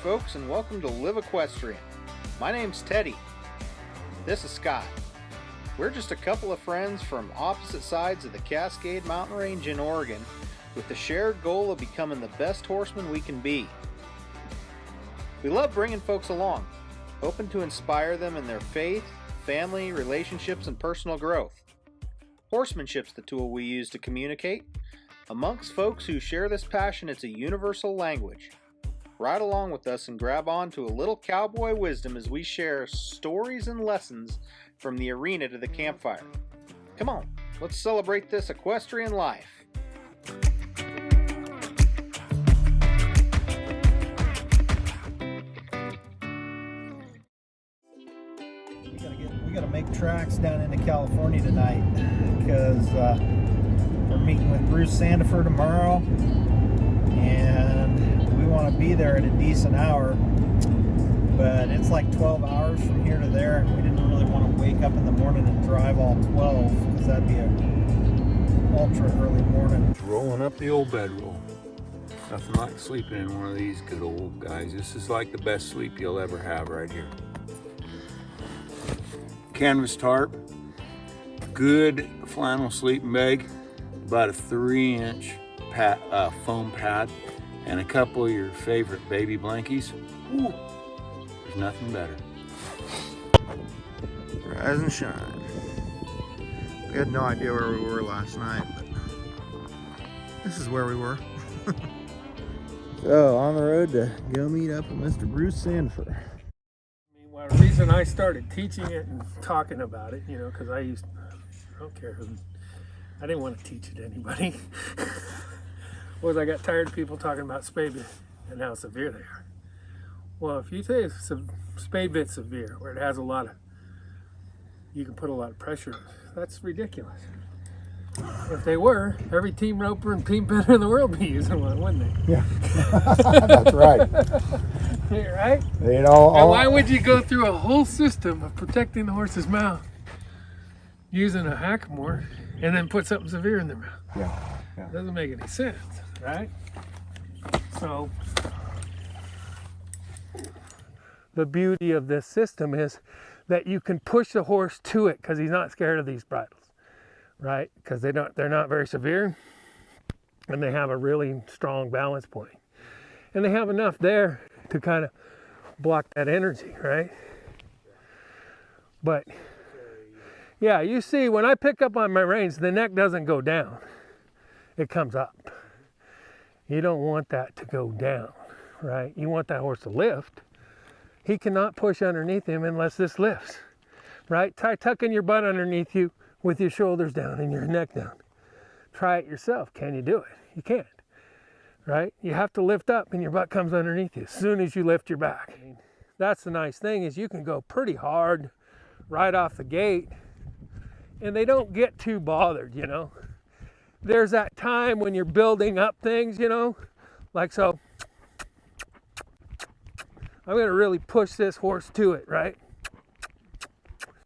folks, and welcome to Live Equestrian. My name's Teddy. This is Scott. We're just a couple of friends from opposite sides of the Cascade Mountain Range in Oregon with the shared goal of becoming the best horsemen we can be. We love bringing folks along, hoping to inspire them in their faith, family, relationships, and personal growth. Horsemanship's the tool we use to communicate. Amongst folks who share this passion, it's a universal language. Ride along with us and grab on to a little cowboy wisdom as we share stories and lessons from the arena to the campfire. Come on, let's celebrate this equestrian life. We gotta make tracks down into California tonight because we're meeting with Bruce Sandifer tomorrow, and we want to be there at a decent hour, but it's like 12 hours from here to there, and we didn't really want to wake up in the morning and drive all 12 because that'd be an ultra early morning. Rolling up the old bedroll. Nothing like sleeping in one of these good old guys. This is like the best sleep you'll ever have right here. Canvas tarp, good flannel sleeping bag, about a 3-inch foam pad, and a couple of your favorite baby blankies. Ooh, there's nothing better. Rise and shine. We had no idea where we were last night, but this is where we were. So, on the road to go meet up with Mr. Bruce Sandifer. Well, the reason I started teaching it and talking about it, because I don't care who, I didn't want to teach it to anybody, was I got tired of people talking about spade bit and how severe they are. Well, if you say it's spade bit severe, where it has you can put a lot of pressure, that's ridiculous. If they were, every team roper and team bender in the world would be using one, wouldn't they? Yeah, that's right. Right? And why would you go through a whole system of protecting the horse's mouth using a hackamore and then put something severe in their mouth? Yeah. Doesn't make any sense, right? So the beauty of this system is that you can push the horse to it because he's not scared of these bridles, right? Because they're not very severe, and they have a really strong balance point, and they have enough there to kind of block that energy, right? But yeah, you see, when I pick up on my reins, the neck doesn't go down, it comes up. You don't want that to go down, right? You want that horse to lift. He cannot push underneath him unless this lifts, right? Try tucking your butt underneath you with your shoulders down and your neck down. Try it yourself. Can you do it? You can't, right? You have to lift up and your butt comes underneath you as soon as you lift your back. That's the nice thing, is you can go pretty hard right off the gate and they don't get too bothered, There's that time when you're building up things, like so. I'm going to really push this horse to it, right?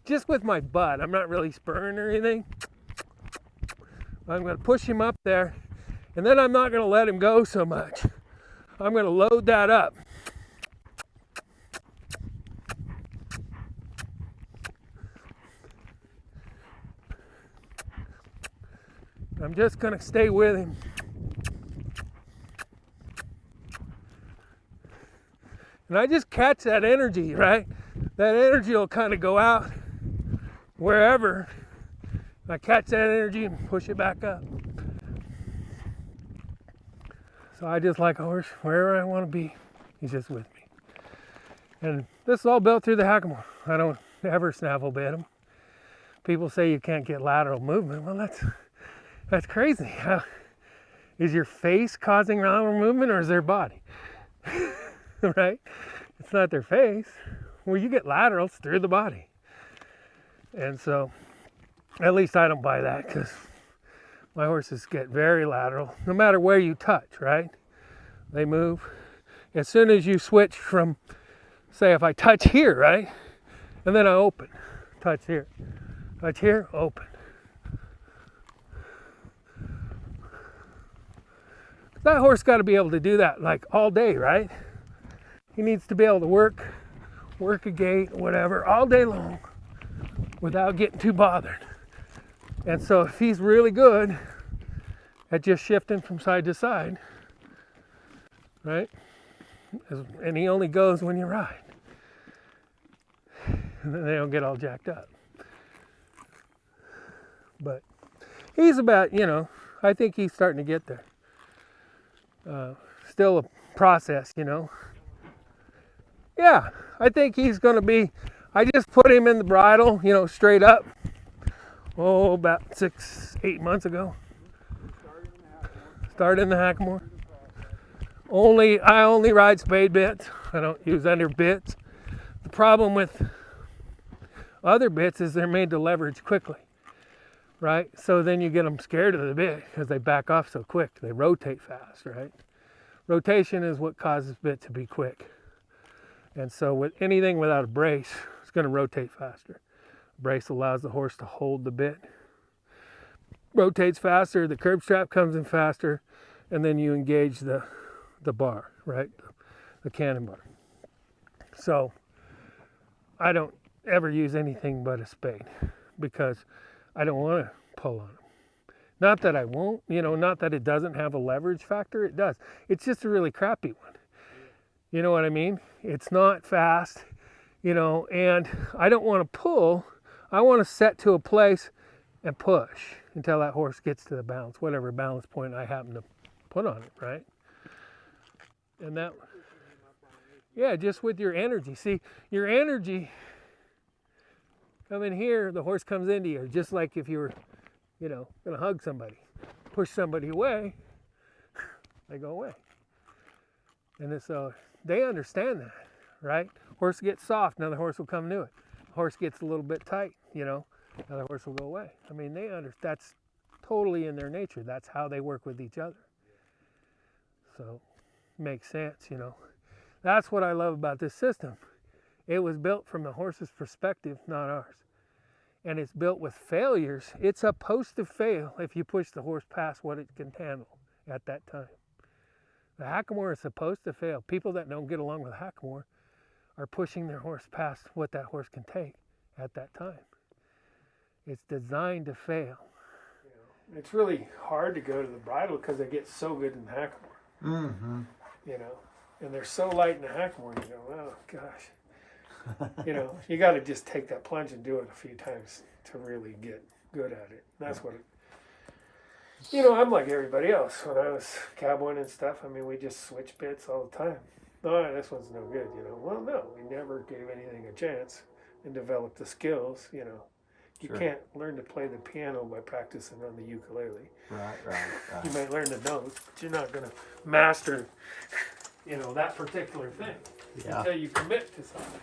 Just with my butt. I'm not really spurring or anything. I'm going to push him up there, and then I'm not going to let him go so much. I'm going to load that up. I'm just going to stay with him. And I just catch that energy, right? That energy will kind of go out wherever. I catch that energy and push it back up. So I just like a horse, wherever I want to be, he's just with me. And this is all built through the hackamore. I don't ever snaffle bit him. People say you can't get lateral movement. Well, that's crazy. Is your face causing lateral movement, or is their body? Right? It's not their face. Well, you get laterals through the body. And so, at least I don't buy that, because my horses get very lateral, no matter where you touch, right? They move. As soon as you switch from, say if I touch here, right? And then I open, touch here, open. That horse got to be able to do that like all day, right? He needs to be able to work a gait, whatever, all day long without getting too bothered. And so if he's really good at just shifting from side to side, right? And he only goes when you ride. And then they don't get all jacked up. But he's about, I think he's starting to get there. Still a process, Yeah, I think he's going to be, I just put him in the bridle, straight up. About 6-8 months ago. Started in the Hackamore. I only ride spade bits. I don't use under bits. The problem with other bits is they're made to leverage quickly, right? So then you get them scared of the bit because they back off so quick. They rotate fast, right? Rotation is what causes bit to be quick. And so with anything without a brace, it's going to rotate faster. Brace allows the horse to hold the bit. Rotates faster, the curb strap comes in faster, and then you engage the bar, right? The cannon bar. So I don't ever use anything but a spade because I don't want to pull on them. Not that I won't, not that it doesn't have a leverage factor, it does. It's just a really crappy one. You know what I mean? It's not fast, and I don't want to pull. I want to set to a place and push until that horse gets to the balance, whatever balance point I happen to put on it, right? And that, yeah, just with your energy. See, your energy, come in here, the horse comes into you, just like if you were, going to hug somebody, push somebody away, they go away. And so they understand that, right? Horse gets soft, another horse will come to it. Horse gets a little bit tight, another horse will go away. I mean, they understand. That's totally in their nature. That's how they work with each other. So, makes sense, That's what I love about this system. It was built from the horse's perspective, not ours. And it's built with failures. It's supposed to fail if you push the horse past what it can handle at that time. The Hackamore is supposed to fail. People that don't get along with Hackamore are pushing their horse past what that horse can take at that time. It's designed to fail. It's really hard to go to the bridle because they get so good in the Hackamore. Mm-hmm. And they're so light in the Hackamore, you go, oh gosh. You got to just take that plunge and do it a few times to really get good at it. That's what it, I'm like everybody else. When I was cowboying and stuff, we just switch bits all the time. Oh, this one's no good, Well, no, we never gave anything a chance and developed the skills, You Sure. can't learn to play the piano by practicing on the ukulele. Right. You might learn the notes, but you're not going to master, that particular thing until you commit to something.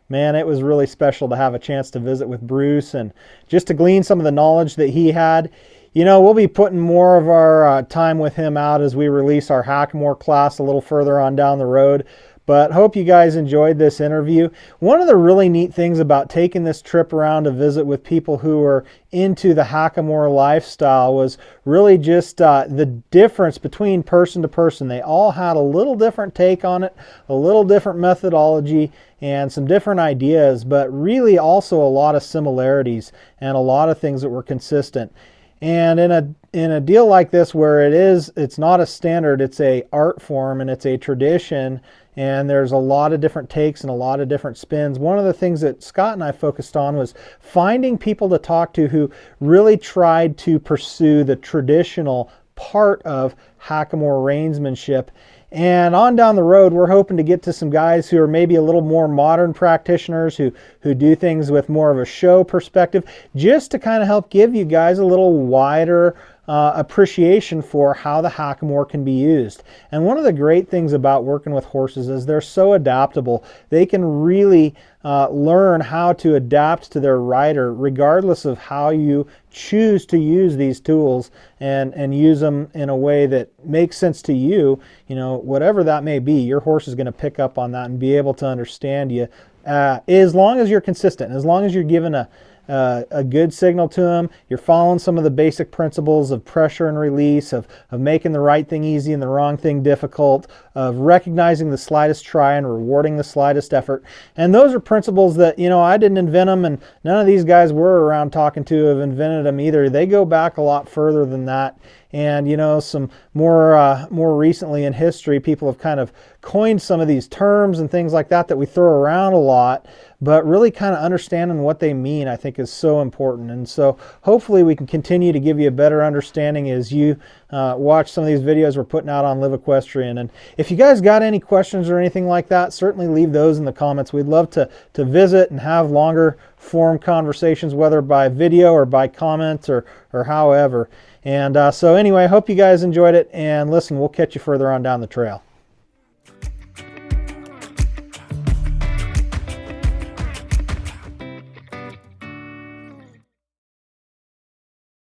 Man, it was really special to have a chance to visit with Bruce and just to glean some of the knowledge that he had. We'll be putting more of our time with him out as we release our Hackamore class a little further on down the road. But hope you guys enjoyed this interview. One of the really neat things about taking this trip around to visit with people who are into the Hackamore lifestyle was really just the difference between person to person. They all had a little different take on it, a little different methodology, and some different ideas, but really also a lot of similarities and a lot of things that were consistent. And in a deal like this where it's not a standard, it's a art form and it's a tradition, and there's a lot of different takes and a lot of different spins. One of the things that Scott and I focused on was finding people to talk to who really tried to pursue the traditional part of Hackamore reinsmanship. And on down the road, we're hoping to get to some guys who are maybe a little more modern practitioners who do things with more of a show perspective, just to kind of help give you guys a little wider appreciation for how the Hackamore can be used. And one of the great things about working with horses is they're so adaptable. They can really learn how to adapt to their rider regardless of how you choose to use these tools and use them in a way that makes sense to you. Whatever that may be, your horse is going to pick up on that and be able to understand you as long as you're consistent, as long as you're given a good signal to them. You're following some of the basic principles of pressure and release, of making the right thing easy and the wrong thing difficult, of recognizing the slightest try and rewarding the slightest effort. And those are principles that, you know, I didn't invent them, and none of these guys we're around talking to have invented them either. They go back a lot further than that. And, you know, some more recently in history, people have kind of coined some of these terms and things like that we throw around a lot, but really kind of understanding what they mean, I think, is so important. And so hopefully we can continue to give you a better understanding as you watch some of these videos we're putting out on Live Equestrian. And if you guys got any questions or anything like that, certainly leave those in the comments. We'd love to visit and have longer form conversations, whether by video or by comments or however. And so anyway, I hope you guys enjoyed it, and listen, we'll catch you further on down the trail.